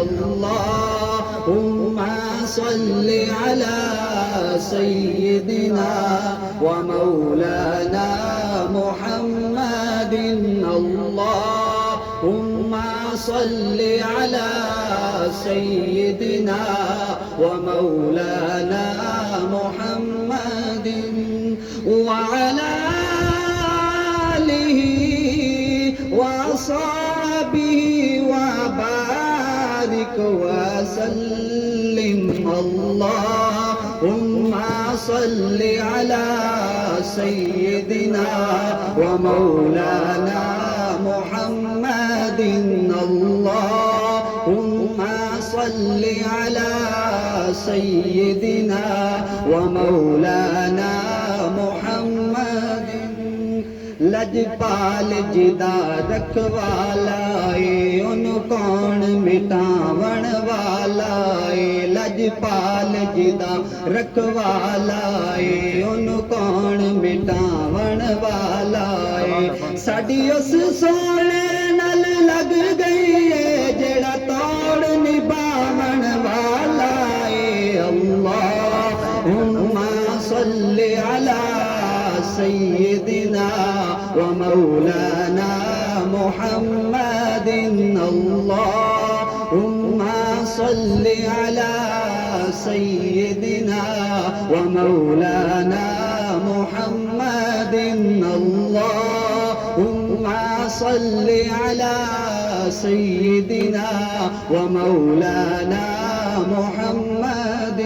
اللهم صل على سيدنا ومولانا محمد اللهم صل على سيدنا ومولانا محمد وعلى آله وصحبه وبارك وسلم اللهم صل على سيدنا ومولانا محمد اللهم صل على سيدنا ومولانا محمد لجپال جدا رکھوالا اے انہوں کون مٹاون والا اے لجپال جدا رکھوالا اے انہوں کون مٹاون والا اے ساڈی اس سونے نال لگ گئی ہے جڑا توڑ نبھاون والا اے اللہم صل علی سيدنا ومولانا محمد اللهم صل على سيدنا ومولانا محمد اللهم صل على سيدنا ومولانا محمد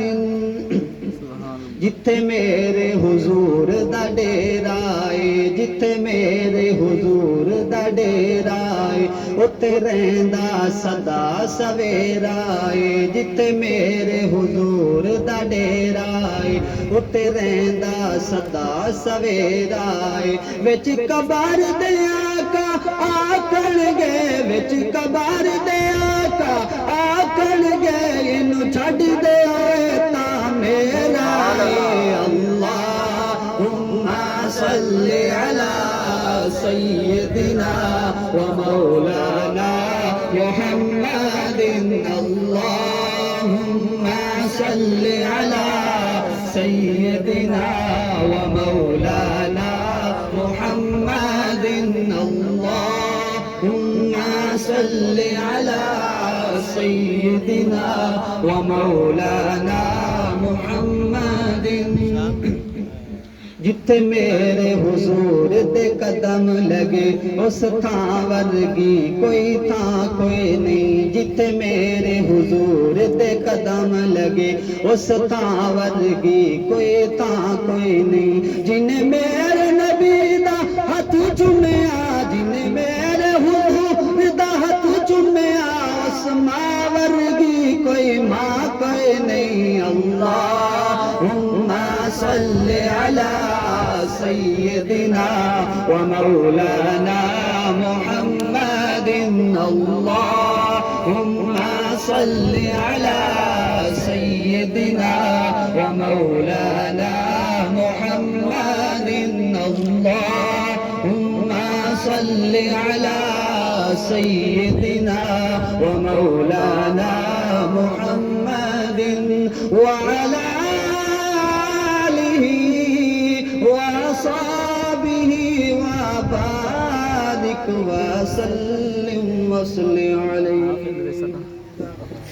جتھے میرے حضور دا ڈیرا ہے جتھے میرے حضور دا ڈیرا ہے اتے رہندا سدا سویرا ہے جتھے میرے حضور دا ڈیرا ہے اتے رہندا سدا سویرا ہے وچ قبر دے آقا آکھن گے وچ قبر دے آقا آکھن گے اینو چھڈ دے ہوئے تا میرا اللهم صل على سيدنا ومولانا محمد اللهم صل على سيدنا ومولانا محمد اللهم صل على سيدنا ومولانا محمد جتھے میرے حضور دے قدم لگے اس تھاں ورگی کوئی تھاں کوئی نہیں جتھے میرے حضور دے قدم لگے اس تھاں ورگی کوئی تھاں کوئی نہیں جن میرے نبی دا ہاتھ چومیا جن میرے حضور دا ہاتھ چومیا اس ماں ورگی کوئی ماں کوئی نہیں اللہم صل على سيدنا ومولانا محمد اللهم صل على سيدنا ومولانا محمد اللهم صل على سيدنا ومولانا محمد وعلى وصحبه وبارك وسلم وصل عليه